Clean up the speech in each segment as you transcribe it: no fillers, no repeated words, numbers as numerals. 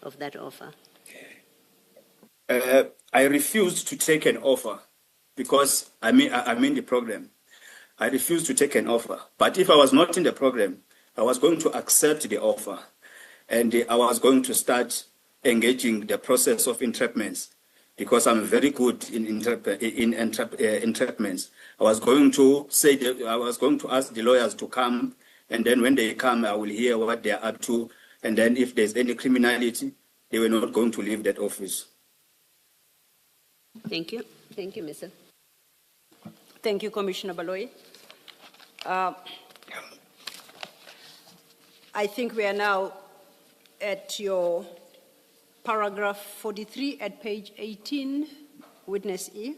of that offer? I refused to take an offer because I'm in the program. I refused to take an offer. But if I was not in the program, I was going to accept the offer. And I was going to start engaging the process of entrapments because I'm very good in entrapments. I was going to ask the lawyers to come, and then when they come, I will hear what they are up to. And then if there's any criminality, they were not going to leave that office. Thank you. Thank you, Mr. Thank you, Commissioner Baloyi. I think we are now at your paragraph 43 at page 18, witness E.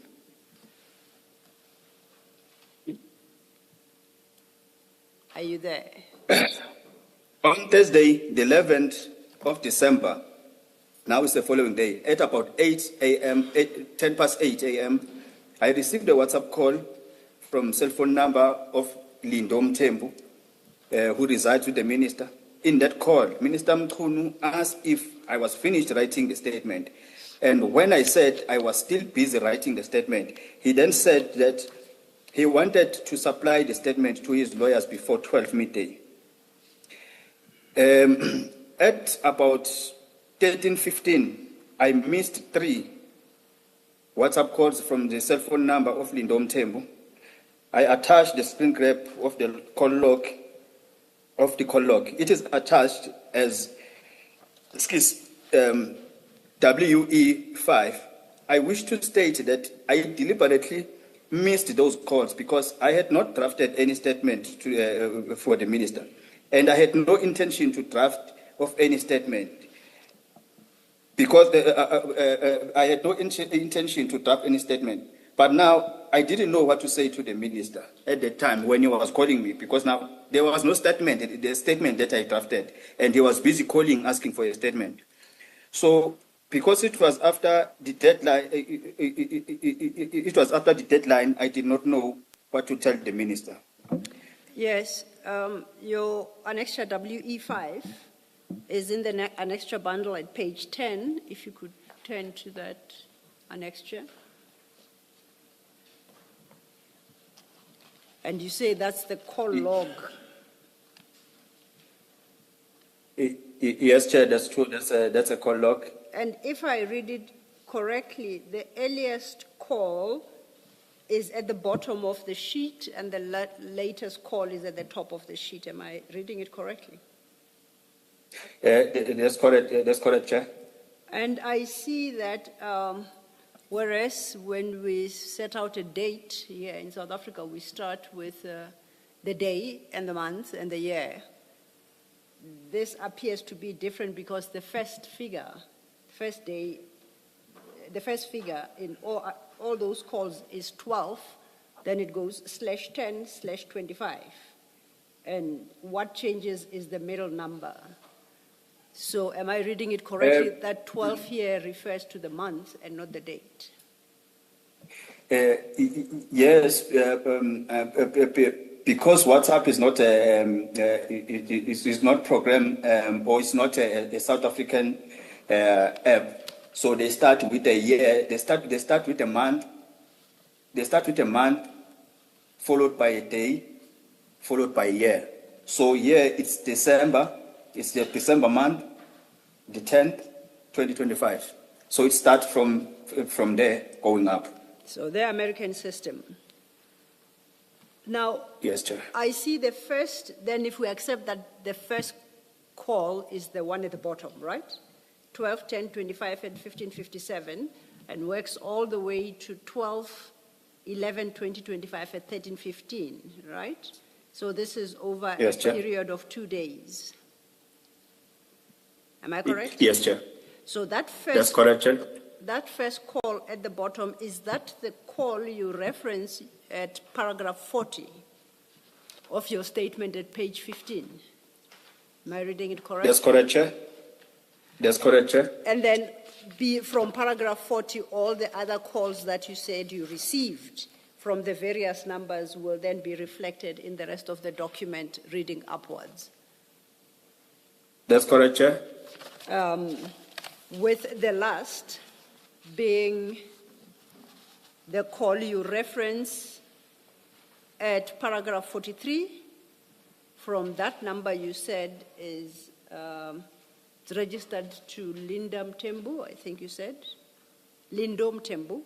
Are you there? On Thursday, the 11th of December, now it's the following day, at about 8 a.m., 10 past 8 a.m., I received a WhatsApp call from cell phone number of Lindom Tembu, who resides with the minister. In that call, Minister Mkhwanazi asked if I was finished writing the statement. And when I said I was still busy writing the statement, he then said that he wanted to supply the statement to his lawyers before 12 midday. At about 13:15, I missed 3 WhatsApp calls from the cell phone number of Lindom Tembu. I attached the screen grab of the call log. It is attached as WE5. I wish to state that I deliberately missed those calls because I had not drafted any statement for the minister, and I had no intention to draft of any statement because I had no intention to draft any statement. But now I didn't know what to say to the minister at the time when he was calling me, because now there was no statement, the statement that I drafted, and he was busy calling, asking for a statement. So because it was after the deadline, I did not know what to tell the minister. Yes, your annexure WE5 is in the annexure bundle at page 10. If you could turn to that annexure. And you say that's the call log. Yes, Chair, that's true. That's a call log. And if I read it correctly, the earliest call is at the bottom of the sheet and the latest call is at the top of the sheet. Am I reading it correctly? That's correct, Chair. And I see that whereas when we set out a date here in South Africa, we start with the day and the month and the year. This appears to be different because the first figure in all those calls is 12, then it goes /10/25. And what changes is the middle number. So am I reading it correctly that 12 here refers to the month and not the date? Yes, because WhatsApp is not not program or it's not a South African app. So they start with a year. They start with a month. They start with a month, followed by a day, followed by a year. So here it's December. It's the December month, the 10th, 2025. So it starts from there going up. So the American system. Now, yes, Chair. I see the first, then if we accept that the first call is the one at the bottom, right? 12, 10, 25, and 1557, and works all the way to 12, 11, 20, 25, and 13, 15, right? So this is over yes, a Chair. period of 2 days. Am I correct? Yes, Chair. So that first, that's correct, Chair. That first call at the bottom, is that the call you reference at paragraph 40 of your statement at page 15? Am I reading it correctly? That's correct, Chair. That's correct, Chair. And then from paragraph 40, all the other calls that you said you received from the various numbers will then be reflected in the rest of the document reading upwards. That's correct, Chair. with the last being the call you reference at paragraph 43. From that number you said is it's registered to Lindam Tembu, I think you said. Lindom Tembu.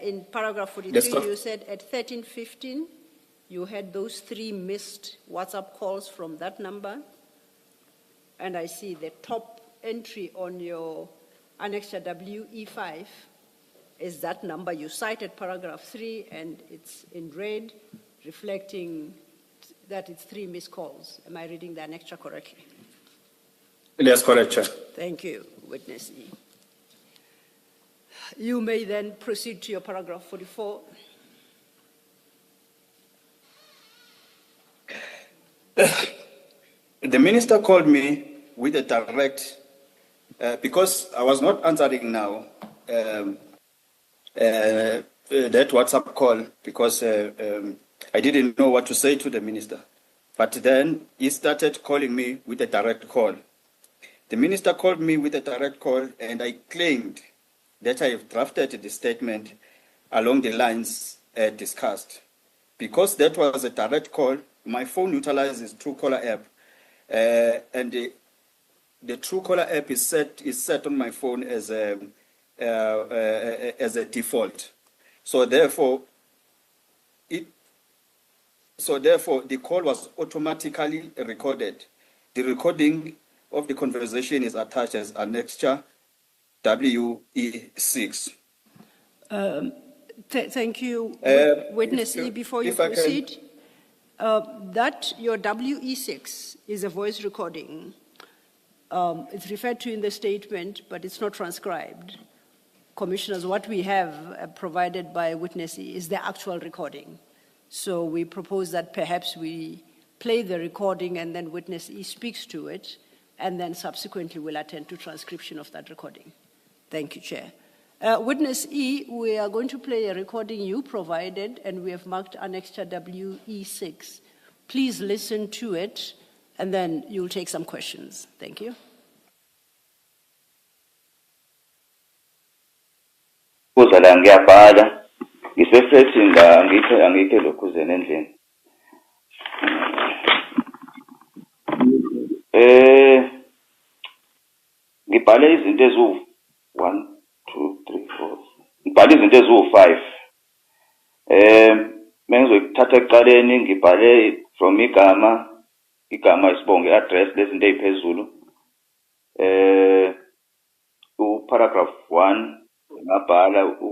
In paragraph 43, you said at 13:15, you had those 3 missed WhatsApp calls from that number. And I see the top entry on your annexure WE5 is that number. You cited paragraph 3, and it's in red, reflecting that it's 3 missed calls. Am I reading the annexure correctly? That's correct, Chair. Thank you, witness E. You may then proceed to your paragraph 44. The minister called me with a direct, because I was not answering now that WhatsApp call because I didn't know what to say to the minister. But then he started calling me with a direct call. The minister called me with a direct call, and I claimed that I have drafted the statement along the lines discussed. Because that was a direct call, my phone utilizes Truecaller app, and the Truecaller app is set on my phone as a default. So therefore, the call was automatically recorded. The recording of the conversation is attached as annexure WE6. Thank you, witness E. Before you if I proceed, that your WE6 is a voice recording. It's referred to in the statement, but it's not transcribed. Commissioners, what we have provided by witness E is the actual recording. So we propose that perhaps we play the recording and then witness E speaks to it, and then subsequently we'll attend to transcription of that recording. Thank you, Chair. Witness E, we are going to play a recording you provided, and we have marked annexure WE6. Please listen to it, and then you'll take some questions. Thank you. Uzala ngiyabhala ngisefethi angikhe lokhu zene endlini ngibhale izinto eziwu 1 2 3 4 ngibhale izinto eziwu 5 mengizokuthatha ekuqaleni ngibhale from igama isibongo address lezinto eziphezulu paragraph 1 ngabhala ukuthi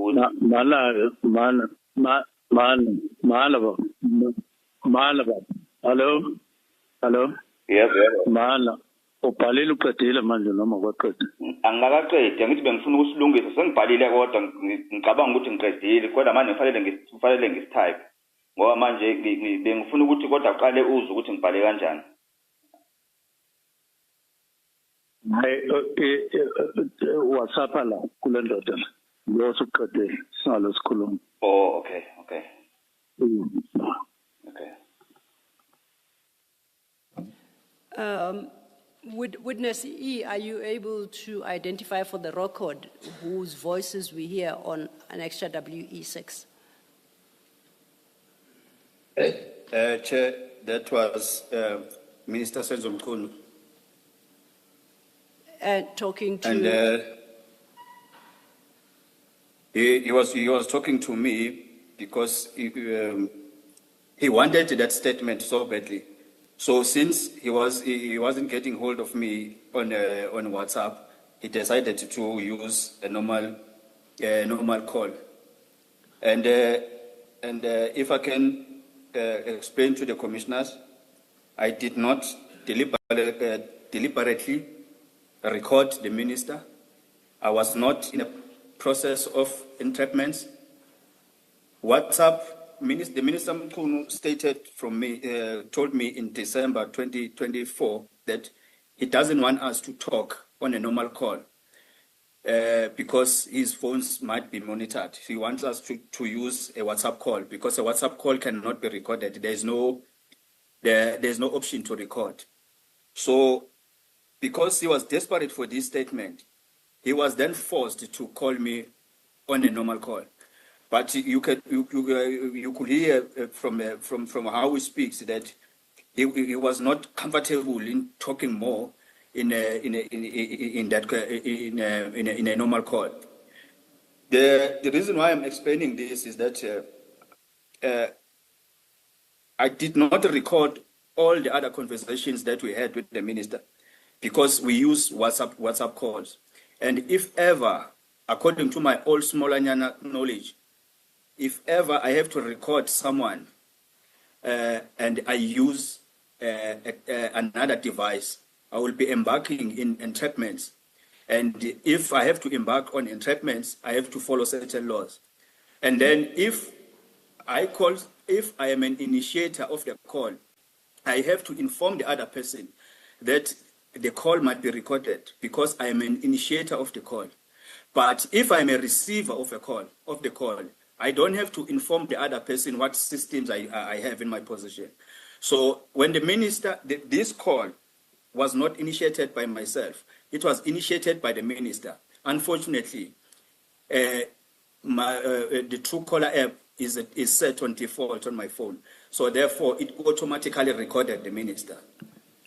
Hello. yes Mala. Ubhalile uqedile manje noma kwaqeda? Angakaqedi angithi bengifuna ukusilungisa sengibhalile kodwa ngicabanga ukuthi ngiqedile kodwa manje kufanele ngistype ngoba manje bengifuna ukuthi kodwa uqale uzwe ukuthi ngibhale kanjani. Hayi WhatsApp la kule ndoda la. Lo suqedile singalo sikhuluma. Oh okay. Okay. Witness E, are you able to identify for the record whose voices we hear on annexure WE6? Chair, that was Minister Senzo Mkhwanazi. And talking to... And he was talking to me because he wanted that statement so badly. So since he wasn't getting hold of me on WhatsApp, he decided to use a normal call. And if I can explain to the commissioners, I did not deliberately record the minister. I was not in a process of entrapment. WhatsApp. The Minister Mkhwanazi stated told me in December 2024 that he doesn't want us to talk on a normal call because his phones might be monitored. He wants us to use a WhatsApp call because a WhatsApp call cannot be recorded. There's no option to record. So because he was desperate for this statement, he was then forced to call me on a normal call. But you could hear from how he speaks that he was not comfortable in talking more in a normal call. The reason why I'm explaining this is that I did not record all the other conversations that we had with the minister because we use WhatsApp calls. And if ever, according to my old Smolanyana knowledge, if ever I have to record someone and I use another device, I will be embarking in entrapments. And if I have to embark on entrapments, I have to follow certain laws. And then if I am an initiator of the call, I have to inform the other person that the call might be recorded because I am an initiator of the call. But if I'm a receiver of the call, I don't have to inform the other person what systems I have in my possession. So when the minister, this call was not initiated by myself, it was initiated by the minister. Unfortunately, the Truecaller app is set on default on my phone. So therefore, it automatically recorded the minister.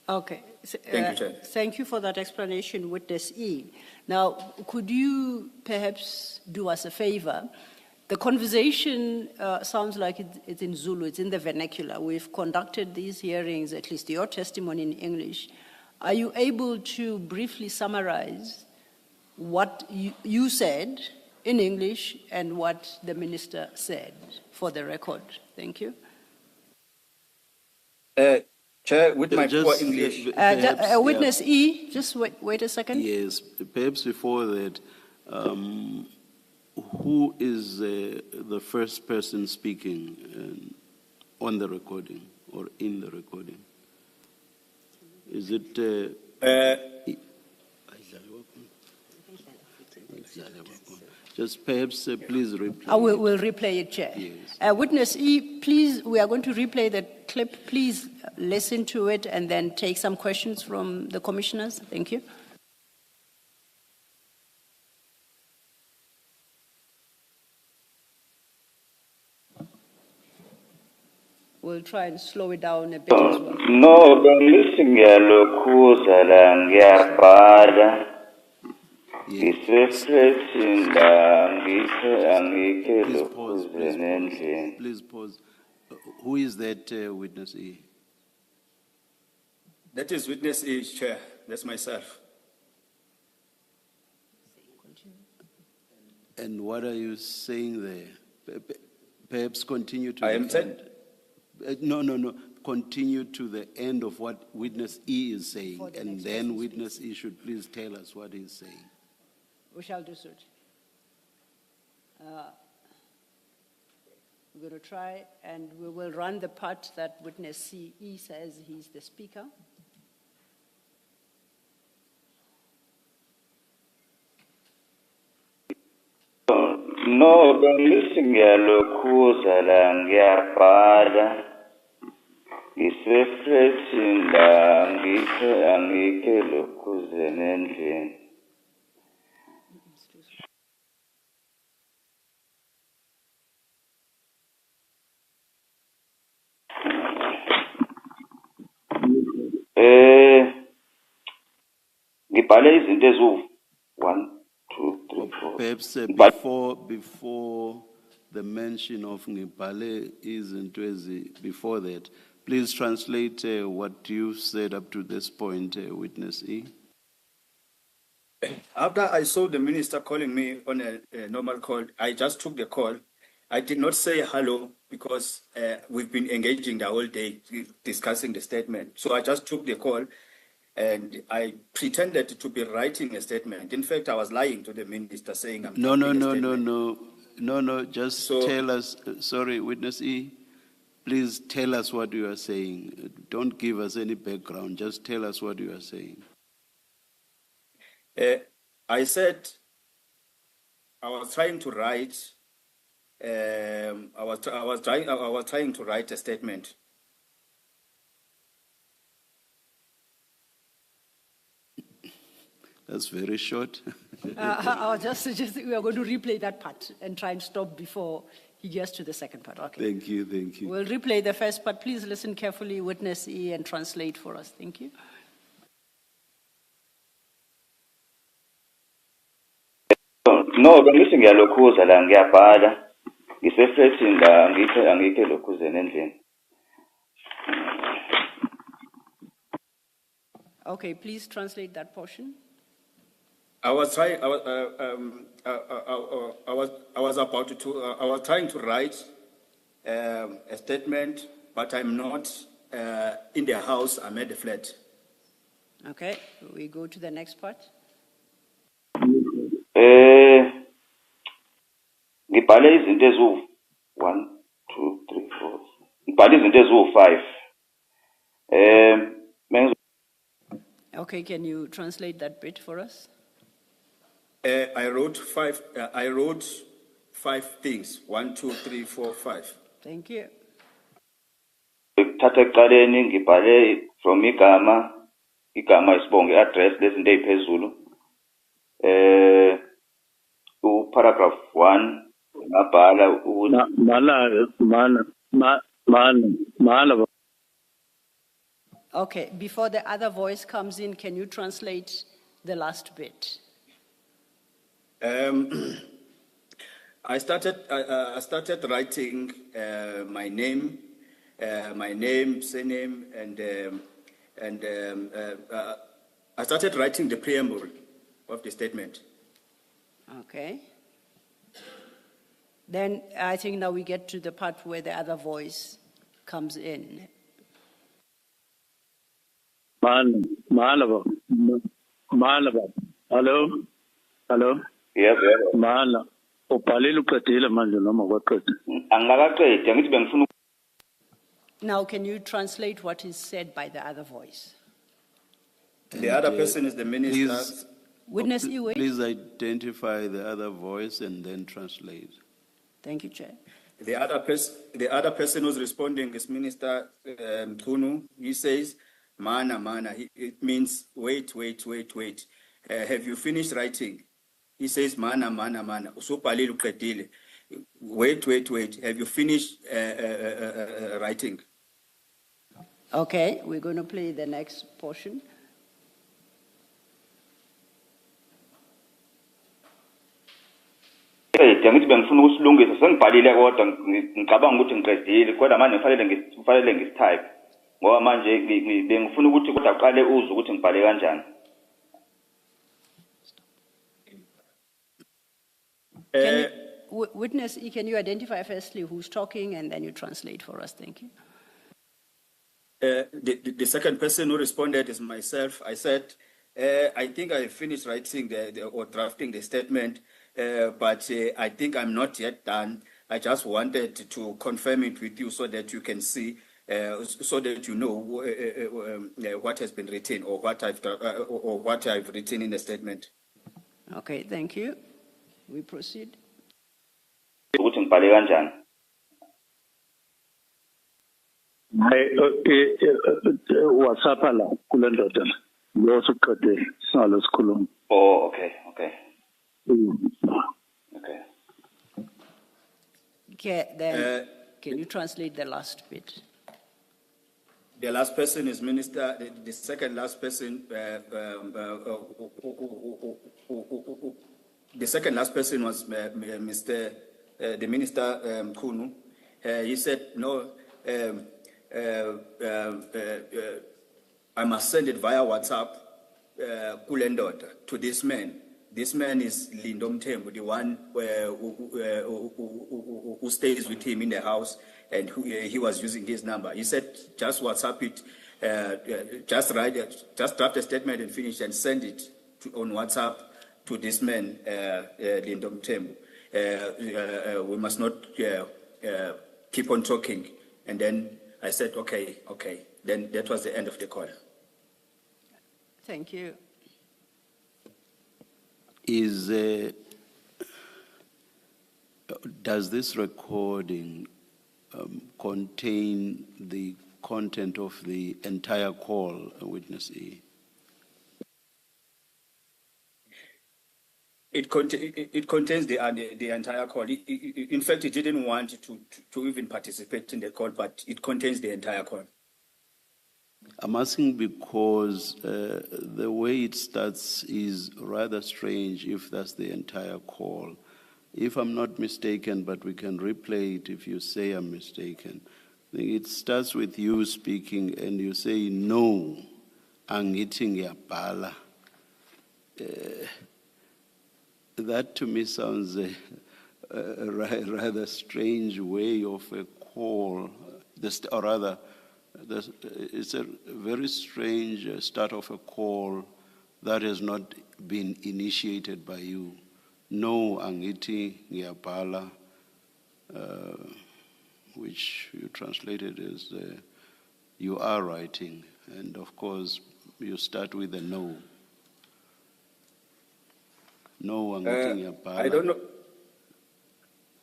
Okay. Thank you, Chair. Thank you for that explanation, Witness E. Now, could you perhaps do us a favor? The conversation sounds like it's in Zulu, it's in the vernacular. We've conducted these hearings, at least your testimony in English. Are you able to briefly summarize what you said in English and what the minister said for the record? Thank you. Chair, with my Just, poor English. Witness E, just wait a second. Yes, perhaps before that, who is the first person speaking on the recording or in the recording? Is it? Just perhaps please replay. I will replay it, Chair. Yes. Witness E, please, we are going to replay the clip. Please listen to it and then take some questions from the commissioners. Thank you. We'll try and slow it down a bit as well. No, ngiyalokhuza la ngiyabhala. Ngisefreshini la angikhe lokhuze nendlini. Please pause. Who is that witness E? That is Witness E, Chair. That's myself. And what are you saying there? Perhaps continue to I the am saying- end. No. Continue to the end of what witness E is saying, For the and next then person, witness E should please tell us what he's saying. We shall do so. We're going to try and we will run the part that Witness E says he's the speaker. No, ngiyalokhuza la ngiyabhala. Ngisefreshini la angikhe lokhuze nendlini. Ngibhale izinto eziwu 1, 2, 3, 4. Perhaps before the mention of Ngibale before that, please translate what you said up to this point, witness E. After I saw the minister calling me on a normal call, I just took the call. I did not say hello because we've been engaging the whole day discussing the statement. So I just took the call and I pretended to be writing a statement. In fact, I was lying to the minister saying I'm No. drafting a statement. Just So- tell us, sorry, witness E, please tell us what you are saying. Don't give us any background, just tell us what you are saying. I said I was trying to write. I was trying to write a statement. That's very short. I was just suggesting we are going to replay that part and try and stop before he gets to the second part. Okay. Thank you, thank you. We'll replay the first part. Please listen carefully, witness E, and translate for us. Thank you. No, bengithi ngiyalokhuza la ngiyabhala. Ngiseflethini la angikho lokhuzeni endlini. Okay, please translate that portion. I was trying. I was trying to write a statement, but I'm not in the house. I'm at the flat. Okay, we go to the next part. Ngibhale izinto eziwu 1 2 3 4. Ngibhale izinto eziwu 5. Okay, can you translate that bit for us? I wrote five. I wrote 5 things. 1 2 3 4 5. Thank you. Thatha ekuqaleni ngibhale from igama isibongo address lezinto eziphezulu. Paragraph 1 ngabhala Okay, before the other voice comes in, can you translate the last bit? I started writing my name, surname, and I started writing the preamble of the statement. Okay. Then I think now we get to the part where the other voice comes in. Malava. Hello? Hello? Yes. Mala. Upalelu katila manje noma kwaqeda. Angakaqedi ngithi bengifuna Now, can you translate what is said by the other voice? The other person is the minister. Please, Witness Iwe. please identify the other voice and then translate. Thank you, Chair. The other person who's responding is Minister Mkhwanazi. He says, "Mana." It means wait. Have you finished writing? He says, "Mana." Usubhalile uqedile. Wait. Have you finished writing? Okay, we're going to play the next portion. ngithi bengifuna ukusilungisa sengibhalile kodwa ngicabanga ukuthi ngiqedile kodwa manje kufanele ngisitype ngoba manje bengifuna ukuthi kodwa aqale uzwe ukuthi ngibhale kanjani. Witness E, can you identify firstly who's talking and then you translate for us? Thank you. The second person who responded is myself. I said, I think I finished writing or drafting the statement, but I think I'm not yet done. I just wanted to confirm it with you so that you can see, so that you know what has been written or what I've written in the statement. Okay, thank you. We proceed. Ukuthi ngibhale kanjani. WhatsApp la kule ndoda lo suqede singalo sikhuluma. Oh, okay. Okay, then can you translate the last bit? The last person is Minister. The second last person. The second last person was Mr. The Minister Mkhwanazi. He said no. I must send it via WhatsApp to this man. This man is Lindo Mthembu, the one who stays with him in the house, and he was using his number. He said, just WhatsApp it, just draft a statement and finish and send it on WhatsApp to this man, Lindo Mthembu. We must not keep on talking. And then I said, okay. Then that was the end of the call. Thank you. Does this recording contain the content of the entire call, Witness E? It contains the entire call. In fact, it didn't want to even participate in the call, but it contains the entire call. I'm asking because the way it starts is rather strange if that's the entire call. If I'm not mistaken, but we can replay it if you say I'm mistaken. It starts with you speaking and you say, no, angithi ngiyabhala. That to me sounds a rather strange way of a call, or rather, it's a very strange start of a call that has not been initiated by you. No, angithi ngiyabhala, which you translated as you are writing, and of course you start with a no. No, angithi ngiyabhala. I don't know.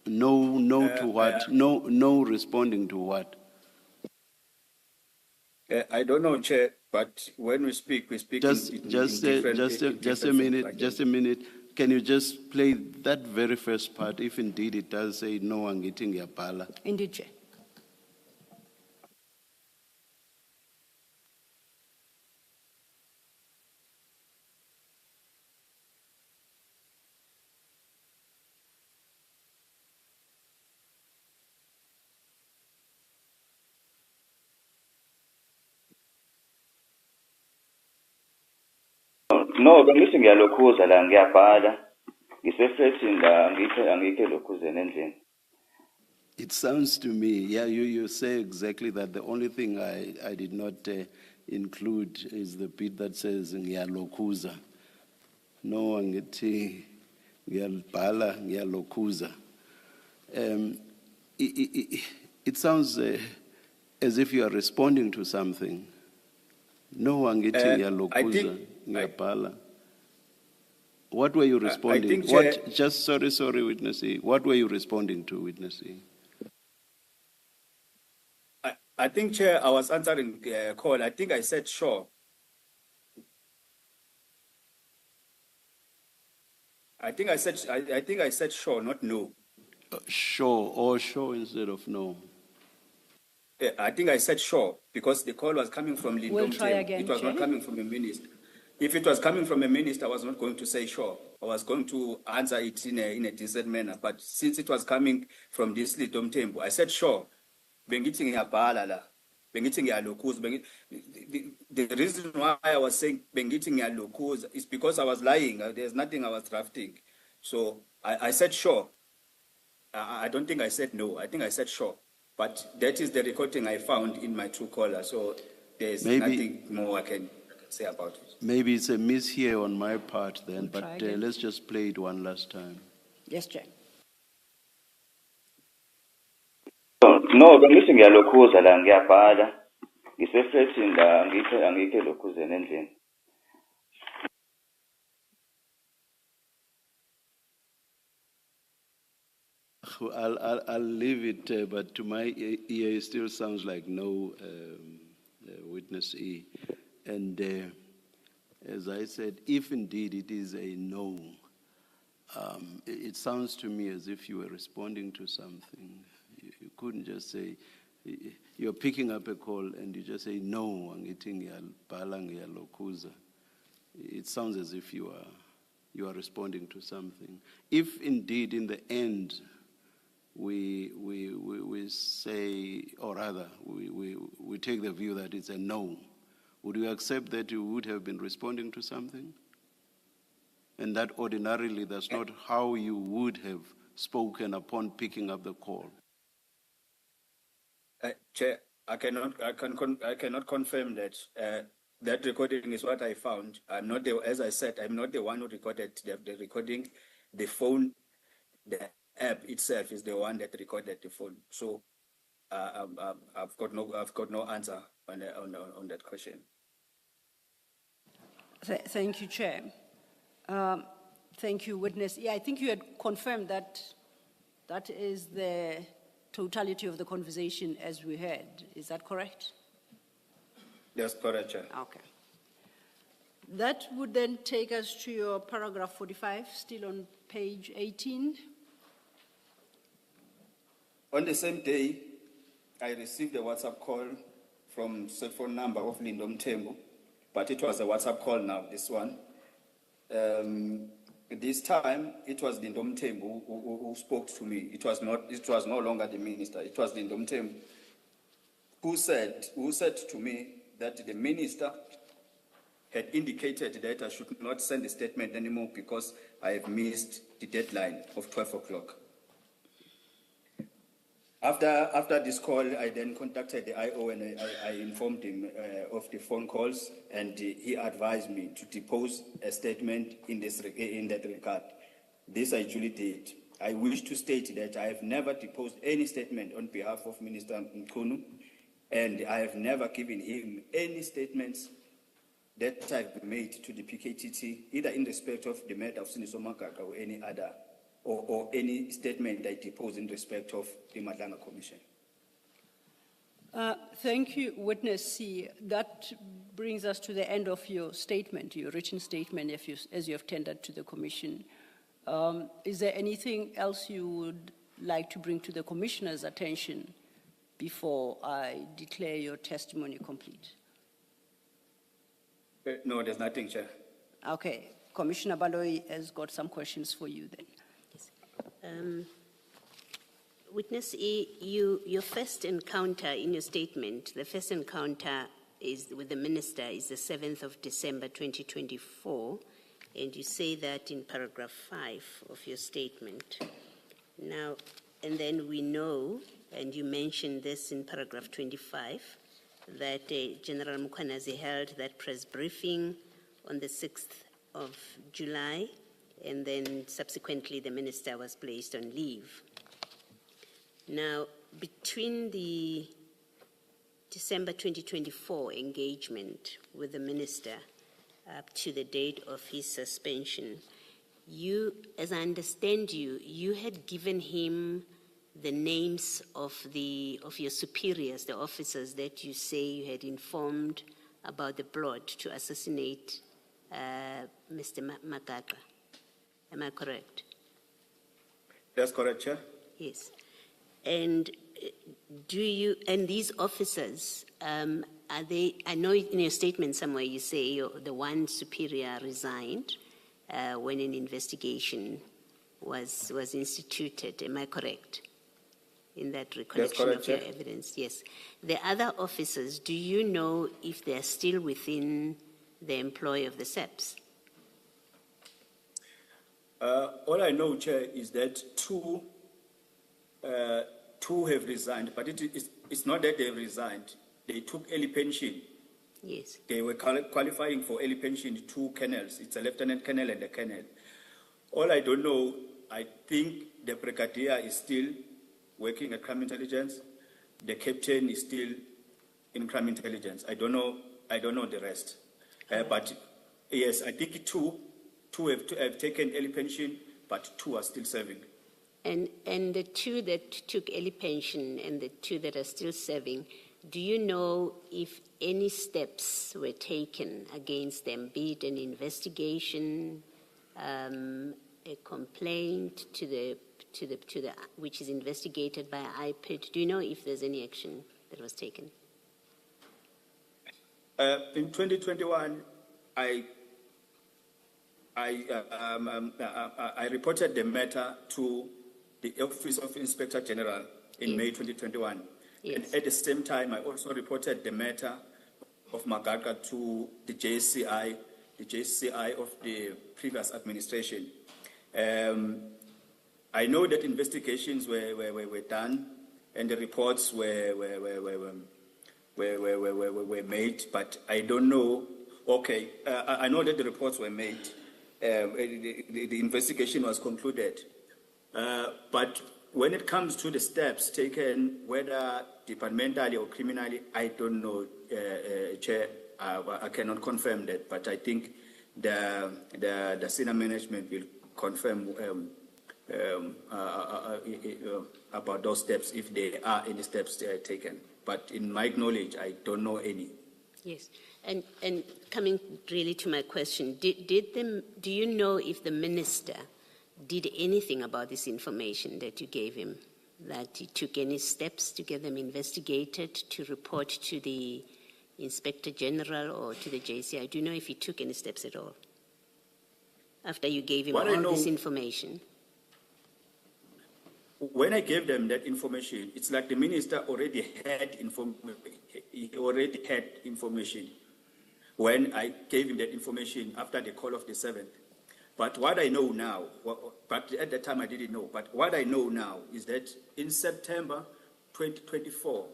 No to what? No responding to what? I don't know, Chair, but when we speak Just in a minute. Just a minute. Can you just play that very first part, if indeed it does say no, angithi ngiyabhala? Indeed, Chair. No, bengithi ngiyalokhuza la ngiyabhala. Ngisefreshini la angikho elokhuzeni endlini. It sounds to me, yeah, you say exactly that. The only thing I did not include is the bit that says ngiyalokhuza. No, angithi ngiyabhala, ngiyalokhuza. It sounds as if you are responding to something. No, angithi ngiyalokhuza, ngiyabhala. What were you responding? Sorry, Witness E. What were you responding to, Witness E? I think, Chair, I was answering the call. I think I said sure. I think I said sure, not no. Sure, or sure instead of no. Yeah, I think I said sure because the call was coming from Lindom. We'll try again, It was not Chair. coming from a minister. If it was coming from a minister, I was not going to say sure. I was going to answer it in a decent manner. But since it was coming from this Lindom temple, I said sure. Bengithi ngiyabhala la. Bengithi ngiyalokhuza. The reason why I was saying bengithi ngiyalokhuza is because I was lying. There's nothing I was drafting. So I said sure. I don't think I said no. I think I said sure. But that is the recording I found in my Truecaller. So there's nothing more I can say about it. Maybe it's a miss here on my part then, We'll but try again. let's just play it one last time. Yes, Chair. No, bengithi ngiyalokhuza la ngiyabhala. Ngisefreshini la angikho elokhuzeni endlini. I'll leave it, but to my ear, it still sounds like no, Witness E. And as I said, if indeed it is a no, it sounds to me as if you were responding to something. You couldn't just say, you're picking up a call and you just say, no, angithi ngiyabhala, ngiyalokhuza. It sounds as if you are responding to something. If indeed in the end we say, or rather, we take the view that it's a no, would you accept that you would have been responding to something? And that ordinarily that's not how you would have spoken upon picking up the call? Chair, I cannot confirm that. That recording is what I found. I'm not as I said, I'm not the one who recorded the recording. The phone, the app itself is the one that recorded the phone. So I've got no answer on that question. Thank you, Chair. Thank you, Witness. Yeah, I think you had confirmed that that is the totality of the conversation as we heard. Is that correct? That's correct, Chair. Okay. That would then take us to your paragraph 45, still on page 18. On the same day, I received a WhatsApp call from cell phone number of Lindom Tembo, but it was a WhatsApp call now, this one. This time, it was Lindom Tembo who spoke to me. It was no longer the minister. It was Lindom Tembo who said to me that the minister had indicated that I should not send a statement anymore because I have missed the deadline of 12 o'clock. After this call, I then contacted the IO and I informed him of the phone calls, and he advised me to depose a statement in that regard. This I duly did. I wish to state that I have never deposed any statement on behalf of Minister Mkhunu, and I have never given him any statements that I've made to the PKTT, either in respect of the matter of Siniso Makaka or any other, or any statement I depose in respect of the Madlanga Commission. Thank you, Witness C. That brings us to the end of your statement, your written statement, as you have tendered to the Commission. Is there anything else you would like to bring to the Commissioner's attention before I declare your testimony complete? No, there's nothing, Chair. Okay. Commissioner Baloyi has got some questions for you then. Witness E, your first encounter in your statement, the first encounter is with the minister is the 7th of December 2024, and you say that in paragraph 5 of your statement. Now, and then we know, and you mentioned this in paragraph 25, that General Mkhwanazi held that press briefing on the 6th of July, and then subsequently the minister was placed on leave. Now, between the December 2024 engagement with the minister up to the date of his suspension, you, as I understand you had given him the names of your superiors, the officers that you say you had informed about the plot to assassinate Mr. Makaka. Am I correct? That's correct, Chair. Yes. And and these officers, are they, I know in your statement somewhere you say the one superior resigned when an investigation was instituted. Am I correct? In that recollection correct, of your Chair. evidence, yes. The other officers, do you know if they're still within the employ of the SEPs? All I know, Chair, is that two have resigned, but it's not that they've resigned. They took early pension. Yes. They were qualifying for early pension, 2 colonels. It's a lieutenant colonel and a colonel. All I don't know, I think the brigadier is still working at crime intelligence. The captain is still in crime intelligence. I don't know the rest. But yes, I think two have taken early pension, but 2 are still serving. And the 2 that took early pension and the 2 that are still serving, do you know if any steps were taken against them, be it an investigation, a complaint to the which is investigated by IPID? Do you know if there's any action that was taken? In 2021, I reported the matter to the Office of Inspector General in Yes. May 2021. Yes. And at the same time, I also reported the matter of Makaka to the JCI of the previous administration. I know that investigations were done and the reports were made, but I don't know. Okay, I know that the reports were made. The investigation was concluded. But when it comes to the steps taken, whether departmentally or criminally, I don't know, Chair. I cannot confirm that, but I think the senior management will confirm about those steps if there are any steps taken. But in my knowledge, I don't know any. Yes, and coming really to my question, do you know if the minister did anything about this information that you gave him? That he took any steps to get them investigated, to report to the Inspector General or to the JCI? Do you know if he took any steps at all after you gave him all this information? When I gave them that information, it's like the minister already had information when I gave him that information after the call of the 7th. But what I know now, but at that time I didn't know, but what I know now is that in September 2024,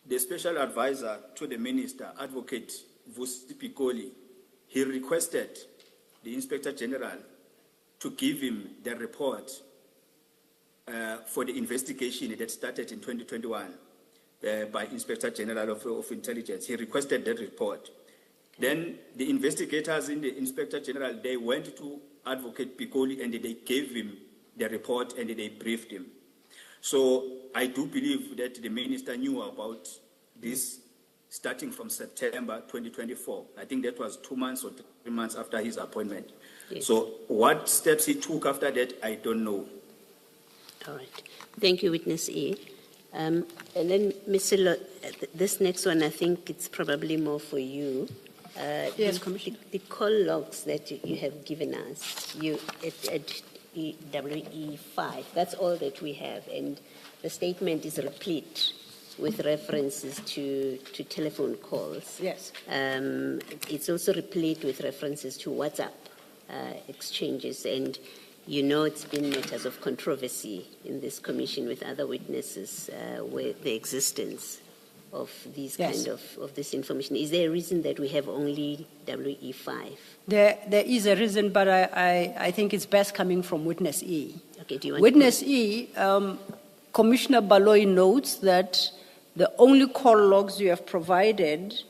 the special advisor to the minister, Advocate Vusi Pikoli, he requested the Inspector General to give him the report for the investigation that started in 2021 by Inspector General of Intelligence. He requested that report. Then the investigators in the Inspector General, they went to Advocate Pikoli and they gave him the report and they briefed him. So I do believe that the minister knew about this starting from September 2024. I think that was 2 months or 3 months after his appointment. Yes. So what steps he took after that, I don't know. All right. Thank you, Witness E. And then, Mr. This next one, I think it's probably more for you. Yes, Commissioner. The call logs that you have given us, at WE5, that's all that we have. And the statement is replete with references to telephone calls. Yes. It's also replete with references to WhatsApp exchanges. And you know it's been matters of controversy in this commission with other witnesses where the existence of these Yes. kind of this information. Is there a reason that we have only WE5? There is a reason, but I think it's best coming from Witness E. Okay, do you want Witness E, Commissioner Baloyi notes that the only call logs you have provided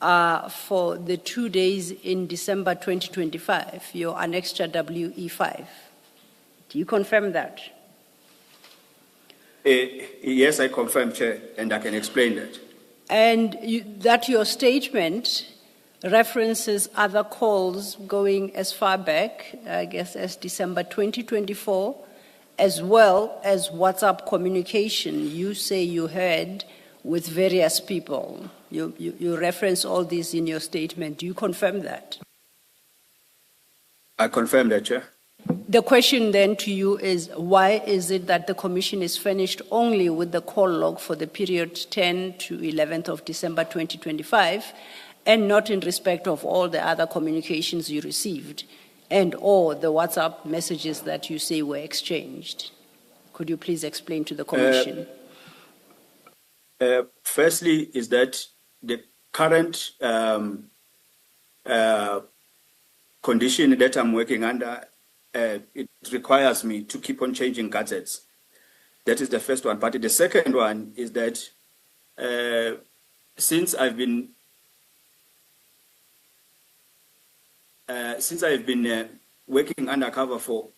are for the 2 days in December 2025, your annexure WE5. Do you confirm that? Yes, I confirm, Chair, and I can explain that. And that your statement references other calls going as far back, I guess, as December 2024, as well as WhatsApp communication you say you had with various people. You reference all this in your statement. Do you confirm that? I confirm that, Chair. The question then to you is, why is it that the commission is furnished only with the call log for the period 10 to 11th of December 2025 and not in respect of all the other communications you received and or the WhatsApp messages that you say were exchanged? Could you please explain to the commission? Firstly, is that the current condition that I'm working under, it requires me to keep on changing gadgets. That is the first one. But the second one is that since I've been working undercover for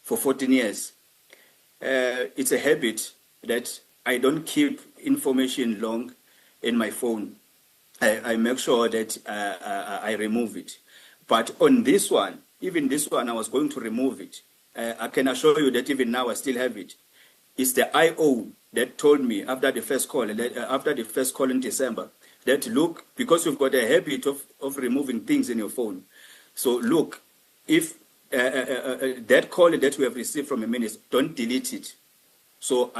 14 years, it's a habit that I don't keep information long in my phone. I make sure that I remove it. But on this one, even this one, I was going to remove it. I can assure you that even now I still have it. It's the IO that told me after the first call in December, that look, because you've got a habit of removing things in your phone. So look, if that call that we have received from a minister, don't delete it. So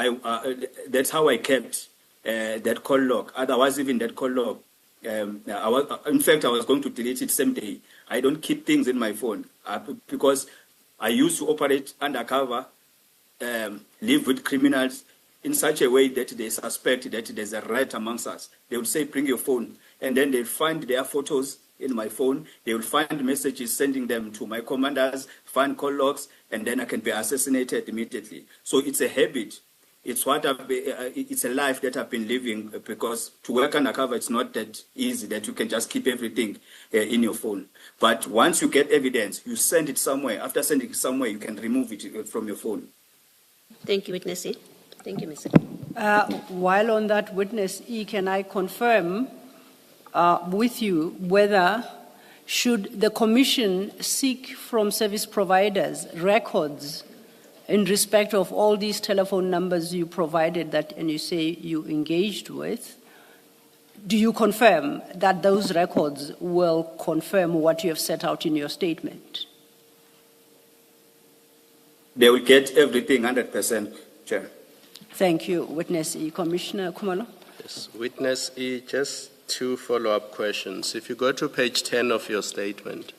that's how I kept that call log. Otherwise, even that call log, in fact, I was going to delete it same day. I don't keep things in my phone because I used to operate undercover, live with criminals in such a way that they suspect that there's a riot amongst us. They would say, bring your phone. And then they'll find their photos in my phone. They will find messages, sending them to my commanders, find call logs, and then I can be assassinated immediately. So it's a habit. It's it's a life that I've been living, because to work undercover, it's not that easy that you can just keep everything in your phone. But once you get evidence, you send it somewhere. After sending it somewhere, you can remove it from your phone. Thank you, Witness E. Thank you, Mr. While on that, Witness E, can I confirm with you whether should the Commission seek from service providers records in respect of all these telephone numbers you provided that and you say you engaged with. Do you confirm that those records will confirm what you have set out in your statement? They will get everything 100%, Chair. Thank you, Witness E. Commissioner Khumalo. Yes. Witness E, just 2 follow-up questions. If you go to page 10 of your statement,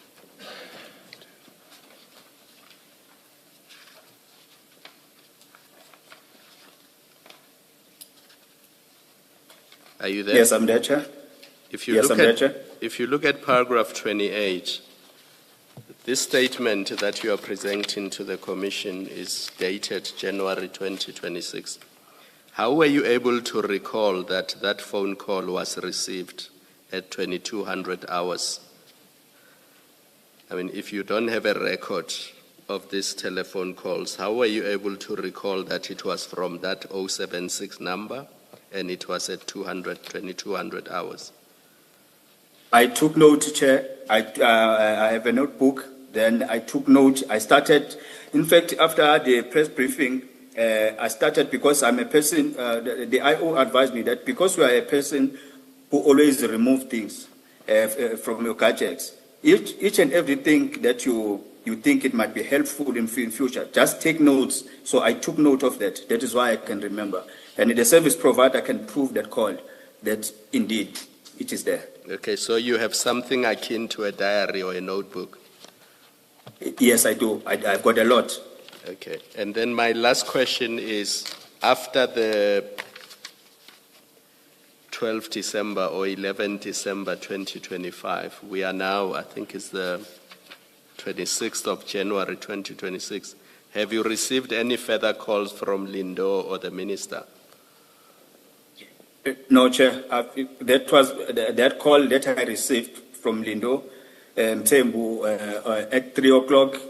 are you there? Yes, I'm there, Chair. If you Yes, look I'm there, at, Chair. if you look at paragraph 28, this statement that you are presenting to the Commission is dated January 2026. How were you able to recall that that phone call was received at 2200 hours? I mean, if you don't have a record of these telephone calls, how were you able to recall that it was from that 076 number and it was at 2200 hours? I took note, Chair. I have a notebook. Then I took note. I started, in fact, after the press briefing, I started because I'm a person, the IO advised me that because you are a person who always remove things from your gadgets, each and everything that you think it might be helpful in future, just take notes. So I took note of that. That is why I can remember. And the service provider can prove that call, that indeed it is there. Okay, so you have something akin to a diary or a notebook? Yes, I do. I've got a lot. Okay, and then my last question is, after the 12 December or 11 December 2025, we are now, I think it's the 26th of January 2026. Have you received any further calls from Lindo or the minister? No, Chair. That was that call that I received from Lindo Mthembu at 3 o'clock on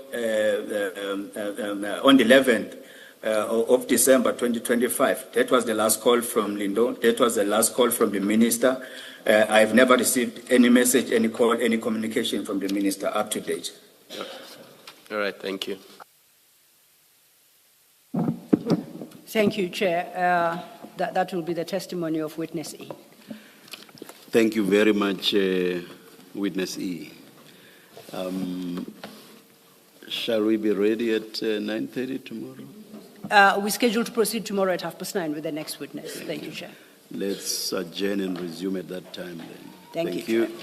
the 11th of December 2025. That was the last call from Lindo. That was the last call from the minister. I've never received any message, any call, any communication from the minister up to date. All right, thank you. Thank you, Chair. That will be the testimony of Witness E. Thank you very much, Witness E. Shall we be ready at 9:30 tomorrow? We're scheduled to proceed tomorrow at 9:30 with the next witness. Thank you, Chair. Let's adjourn and resume at that time then. Thank you, you. Chair.